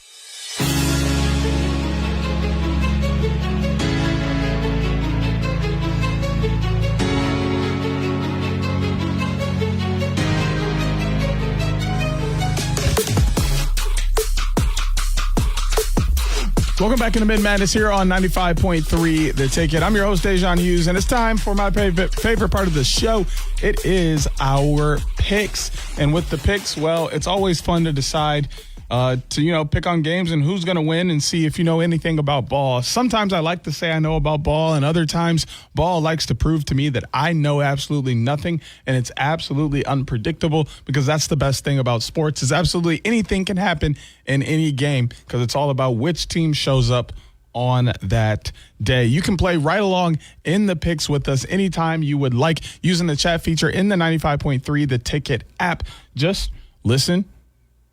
Welcome back into Mitten Madness here on 95.3 The Ticket. I'm your host, Da'Jzon Hughes, and it's time for my favorite part of the show. It is our picks. And with the picks, well, it's always fun to decide to pick on games and who's going to win and see if you know anything about ball. Sometimes I like to say I know about ball, and other times ball likes to prove to me that I know absolutely nothing, and it's absolutely unpredictable, because that's the best thing about sports is absolutely anything can happen in any game, because it's all about which team shows up on that day. You can play right along in the picks with us anytime you would like using the chat feature in the 95.3 The Ticket app. Just listen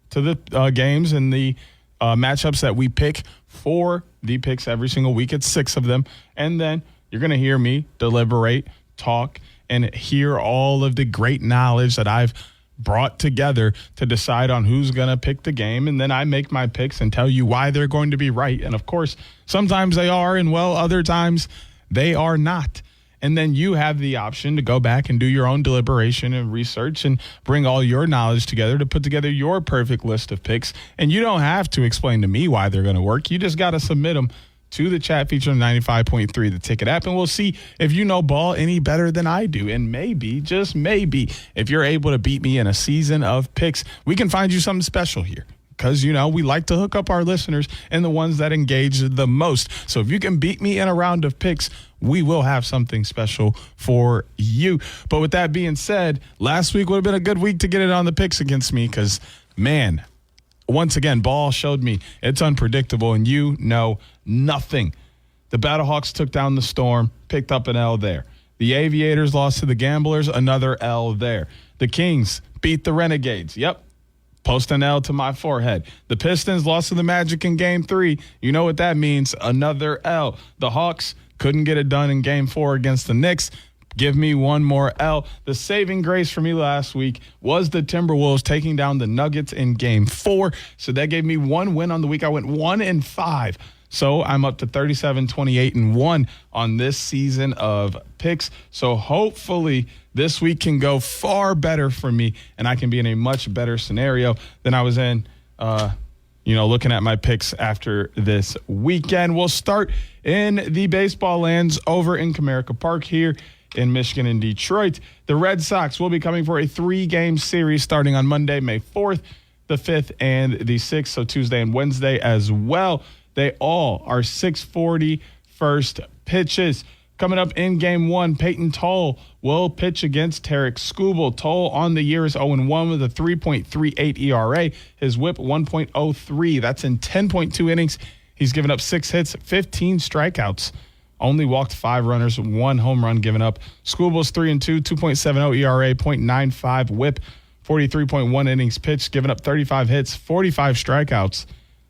to the games and the matchups that we pick for the picks every single week. It's 6 of them. And then you're going to hear me deliberate, talk, and hear all of the great knowledge that I've brought together to decide on who's going to pick the game. And then I make my picks and tell you why they're going to be right. And, of course, sometimes they are, and, well, other times they are not. And then you have the option to go back and do your own deliberation and research and bring all your knowledge together to put together your perfect list of picks. And you don't have to explain to me why they're going to work. You just got to submit them to the chat feature on 95.3 The Ticket app, and we'll see if you know ball any better than I do. And maybe, just maybe, if you're able to beat me in a season of picks, we can find you something special here. Because, we like to hook up our listeners and the ones that engage the most. So if you can beat me in a round of picks, we will have something special for you. But with that being said, last week would have been a good week to get it on the picks against me because, man, once again, ball showed me it's unpredictable and you know nothing. The Battlehawks took down the Storm, picked up an L there. The Aviators lost to the Gamblers, another L there. The Kings beat the Renegades. Yep. Post an L to my forehead. The Pistons lost to the Magic in Game 3. You know what that means. Another L. The Hawks couldn't get it done in Game 4 against the Knicks. Give me one more L. The saving grace for me last week was the Timberwolves taking down the Nuggets in Game 4. So that gave me one win on the week. I went 1-5. So I'm up to 37-28-1 on this season of picks. So hopefully this week can go far better for me and I can be in a much better scenario than I was in, looking at my picks after this weekend. We'll start in the baseball lands over in Comerica Park here in Michigan and Detroit. The Red Sox will be coming for a 3-game series starting on Monday, May 4th, the 5th, and the 6th, so Tuesday and Wednesday as well. They all are 6:40 first pitches. Coming up in Game 1, Peyton Toll will pitch against Tarek Skubal. Toll on the year is 0-1 with a 3.38 ERA. His whip, 1.03. That's in 10.2 innings. He's given up 6 hits, 15 strikeouts. Only walked 5 runners, 1 home run given up. Skubal's 3-2, 2.70 ERA, 0.95 whip, 43.1 innings pitched, given up 35 hits, 45 strikeouts,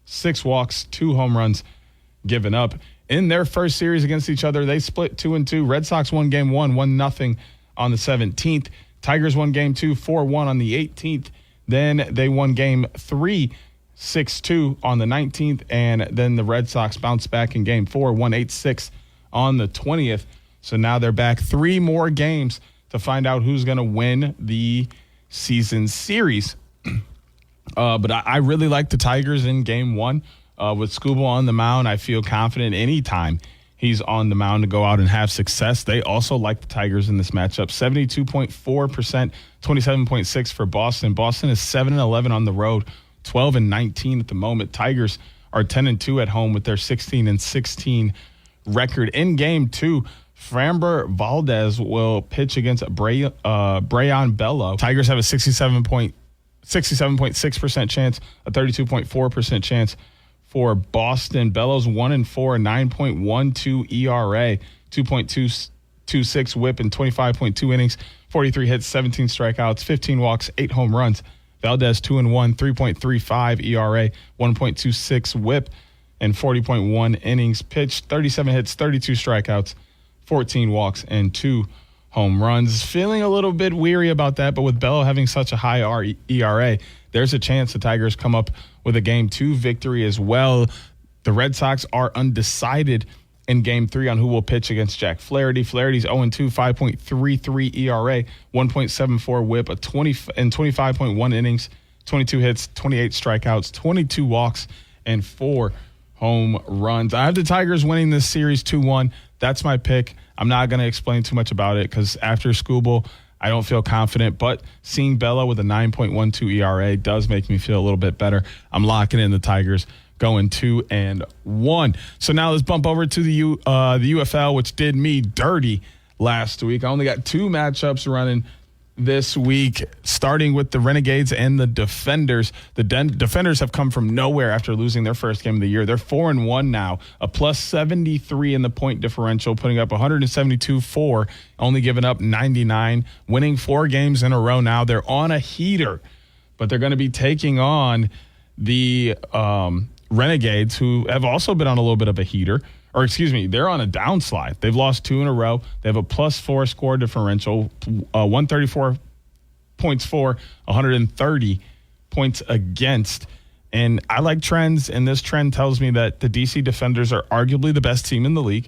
6 walks, 2 home runs given up. In their first series against each other, they split 2-2. Red Sox won Game 1, 1-0 on the 17th. Tigers won Game 2, 4-1 on the 18th. Then they won game 3, 6-2 on the 19th, and then the Red Sox bounced back in game 4, won 8-6 on the 20th. So now they're back 3 more games to find out who's going to win the season series. But I really like the Tigers in game 1. With Skubal on the mound, I feel confident anytime he's on the mound to go out and have success. They also like the Tigers in this matchup. 72.4%, 27.6% for Boston. Boston is 7-11 on the road, 12-19 at the moment. Tigers are 10-2 at home with their 16-16 record. In game 2, Framber Valdez will pitch against Brayan Bello. Tigers have a 67.6% chance, a 32.4% chance for Boston. Bellows 1-4, 9.12 ERA, 2.226 WHIP in 25.2 innings, 43 hits, 17 strikeouts, 15 walks, 8 home runs. Valdez 2-1, 3.35 ERA, 1.26 WHIP, and 40.1 innings pitched, 37 hits, 32 strikeouts, 14 walks, and 2 home runs. Feeling a little bit weary about that, but with Bello having such a high ERA, there's a chance the Tigers come up with a Game 2 victory as well. The Red Sox are undecided in Game 3 on who will pitch against Jack Flaherty. Flaherty's 0-2, 5.33 ERA, 1.74 WHIP, 25.1 innings, 22 hits, 28 strikeouts, 22 walks, and 4 home runs. I have the Tigers winning this series 2-1. That's my pick. I'm not going to explain too much about it because after Skubal, I don't feel confident. But seeing Bello with a 9.12 ERA does make me feel a little bit better. I'm locking in the Tigers going 2-1. So now let's bump over to the UFL, which did me dirty last week. I only got 2 matchups running this week, starting with the Renegades and the Defenders. The Defenders have come from nowhere after losing their first game of the year. They're 4-1 now, a plus 73 in the point differential, putting up 172-4, only giving up 99, winning 4 games in a row now. They're on a heater, but they're going to be taking on the Renegades, who have also been on a little bit of a heater. Or excuse me, they're on a downslide. They've lost 2 in a row. They have a +4 score differential, 134 points for, 130 points against. And I like trends, and this trend tells me that the DC Defenders are arguably the best team in the league.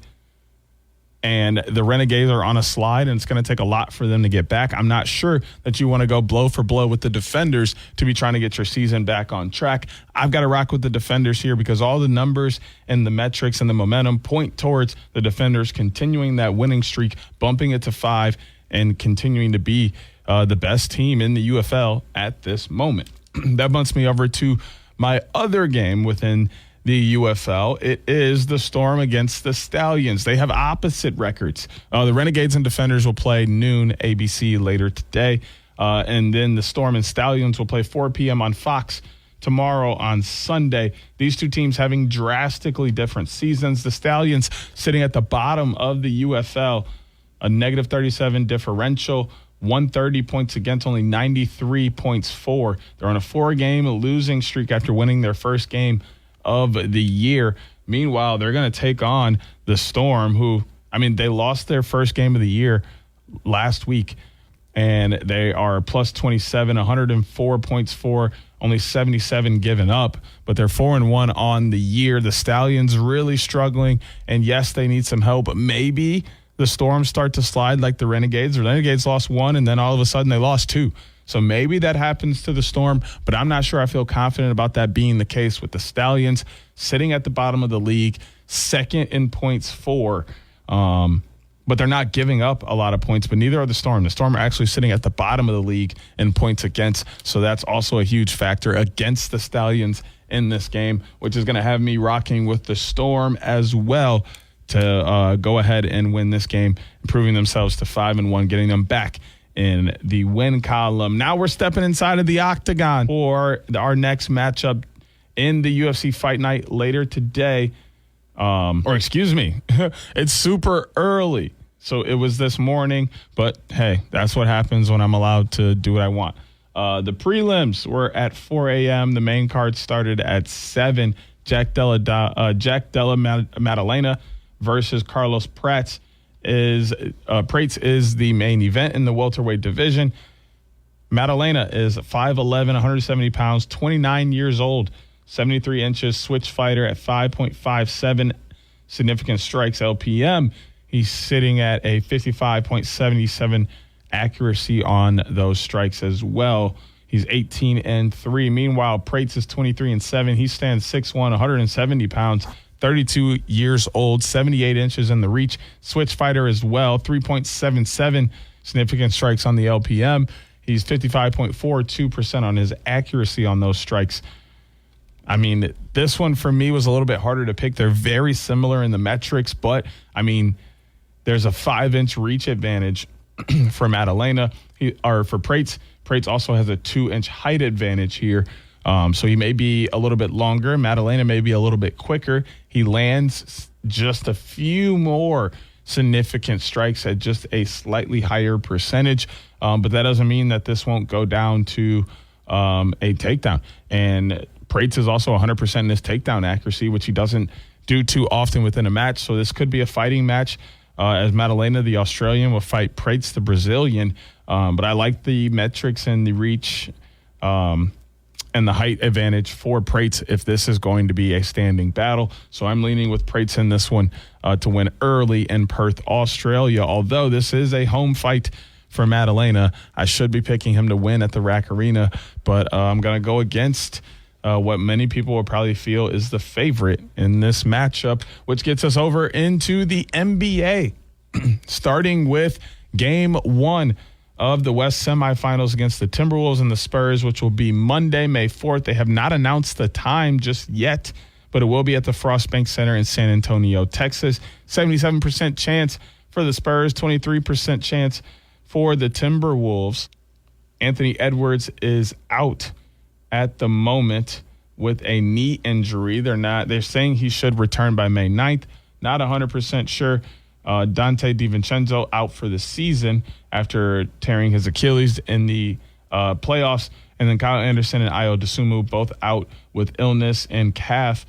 And the Renegades are on a slide, and it's going to take a lot for them to get back. I'm not sure that you want to go blow for blow with the Defenders to be trying to get your season back on track. I've got to rock with the Defenders here because all the numbers and the metrics and the momentum point towards the Defenders continuing that winning streak, bumping it to 5, and continuing to be the best team in the UFL at this moment. That bumps me over to my other game within the UFL. It is the Storm against the Stallions. They have opposite records. The Renegades and Defenders will play noon ABC later today. And then the Storm and Stallions will play 4 p.m. on Fox tomorrow on Sunday. These 2 teams having drastically different seasons. The Stallions sitting at the bottom of the UFL, a -37 differential, 130 points against, only 93 points for. They're on a 4-game losing streak after winning their first game of the year. Meanwhile, they're going to take on the Storm, who, they lost their first game of the year last week, and they are +27, 104 points for, only 77 given up, but they're 4-1 on the year. The Stallions really struggling, and yes, they need some help. Maybe the Storm start to slide like the Renegades. The Renegades lost 1, and then all of a sudden they lost 2. So maybe that happens to the Storm, but I'm not sure I feel confident about that being the case with the Stallions sitting at the bottom of the league, second in points for. But they're not giving up a lot of points, but neither are the Storm. The Storm are actually sitting at the bottom of the league in points against, so that's also a huge factor against the Stallions in this game, which is going to have me rocking with the Storm as well to go ahead and win this game, improving themselves to 5-1, getting them back in the win column. Now we're stepping inside of the octagon for our next matchup in the UFC Fight Night later today. It's super early. So it was this morning, but hey, that's what happens when I'm allowed to do what I want. The prelims were at 4 a.m. The main card started at 7. Jack Della Maddalena versus Carlos Prates is the main event in the welterweight division. Madalena is 5'11", 170 pounds, 29 years old, 73 inches, switch fighter at 5.57 significant strikes LPM. He's sitting at a 55.77 accuracy on those strikes as well. He's 18-3. Meanwhile, Prates is 23-7. He stands 6'1", 170 pounds, 32 years old, 78 inches in the reach. Switch fighter as well, 3.77 significant strikes on the LPM. He's 55.42% on his accuracy on those strikes. I mean, this one for me was a little bit harder to pick. They're very similar in the metrics, but, I mean, there's a 5-inch reach advantage for Madalena, or for Prates. Prates also has a 2-inch height advantage here. So he may be a little bit longer. Madalena may be a little bit quicker. He lands just a few more significant strikes at just a slightly higher percentage. But that doesn't mean that this won't go down to a takedown. And Prates is also 100% in his takedown accuracy, which he doesn't do too often within a match. So this could be a fighting match, as Madalena, the Australian, will fight Prates, the Brazilian. But I like the metrics and the reach and the height advantage for Prates if this is going to be a standing battle. So I'm leaning with Prates in this one to win early in Perth, Australia. Although this is a home fight for Madalena, I should be picking him to win at the RAC Arena. But I'm going to go against what many people will probably feel is the favorite in this matchup, which gets us over into the NBA, starting with Game 1 of the West semifinals against the Timberwolves and the Spurs, which will be Monday, May 4th. They have not announced the time just yet, but it will be at the Frost Bank Center in San Antonio, Texas. 77% chance for the Spurs, 23% chance for the Timberwolves. Anthony Edwards is out at the moment with a knee injury. They're saying he should return by May 9th. Not 100% sure. Dante DiVincenzo out for the season after tearing his Achilles in the playoffs. And then Kyle Anderson and Ayo Dosunmu both out with illness and calf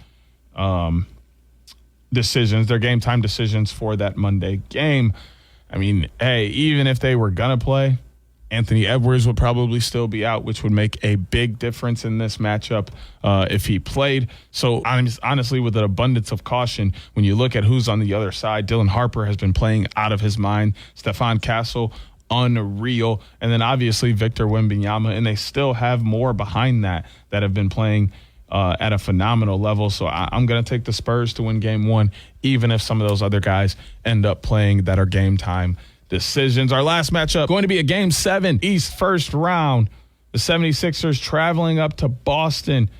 decisions. Their game time decisions for that Monday game. I mean, hey, even if they were going to play, Anthony Edwards would probably still be out, which would make a big difference in this matchup if he played. So honestly, with an abundance of caution, when you look at who's on the other side, Dylan Harper has been playing out of his mind. Stephon Castle, unreal. And then obviously Victor Wembanyama, and they still have more behind that have been playing at a phenomenal level. So I'm going to take the Spurs to win Game 1, even if some of those other guys end up playing that are game time decisions. Our last matchup going to be a Game 7 East first round. The 76ers traveling up to Boston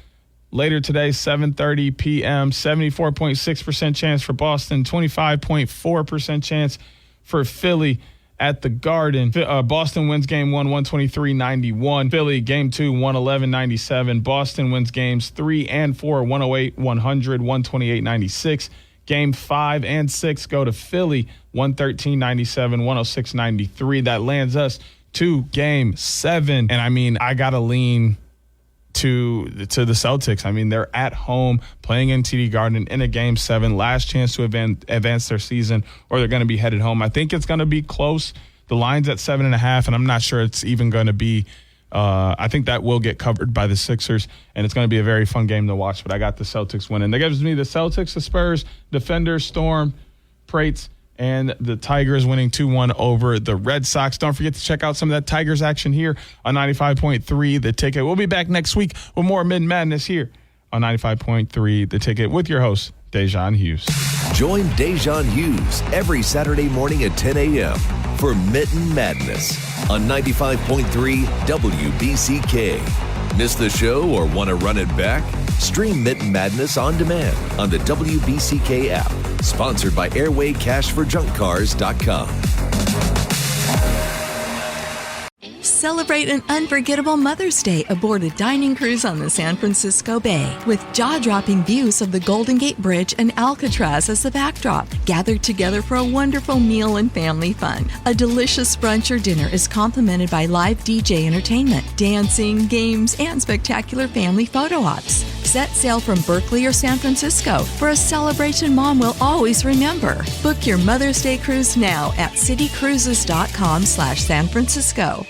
later today, 7:30 p.m. 74.6% chance for Boston, 25.4% chance for Philly at the Garden. Boston wins Game 1, 123-91. Philly, Game 2, 111-97. Boston wins Games 3 and 4, 108-100, 128-96. Game 5 and 6 go to Philly, 113-97, 106-93. That lands us to Game 7. And, I mean, I got to lean to the Celtics. I mean, they're at home playing in TD Garden in a Game 7. Last chance to advance their season, or they're going to be headed home. I think it's going to be close. The line's at 7.5, and I'm not sure it's even going to be I think that will get covered by the Sixers, and it's going to be a very fun game to watch, but I got the Celtics winning. That gives me the Celtics, the Spurs, Defenders, Storm, Prates, and the Tigers winning 2-1 over the Red Sox. Don't forget to check out some of that Tigers action here on 95.3 The Ticket. We'll be back next week with more Mitten Madness here on 95.3 The Ticket with your host, Da'Jzon Hughes. Join Da'Jzon Hughes every Saturday morning at 10 a.m. for Mitten Madness on 95.3 WBCK. Miss the show or want to run it back? Stream Mitten Madness on demand on the WBCK app. Sponsored by AirwayCashForJunkCars.com. Celebrate an unforgettable Mother's Day aboard a dining cruise on the San Francisco Bay with jaw-dropping views of the Golden Gate Bridge and Alcatraz as the backdrop. Gather together for a wonderful meal and family fun. A delicious brunch or dinner is complemented by live DJ entertainment, dancing, games, and spectacular family photo ops. Set sail from Berkeley or San Francisco for a celebration Mom will always remember. Book your Mother's Day cruise now at citycruises.com/San Francisco.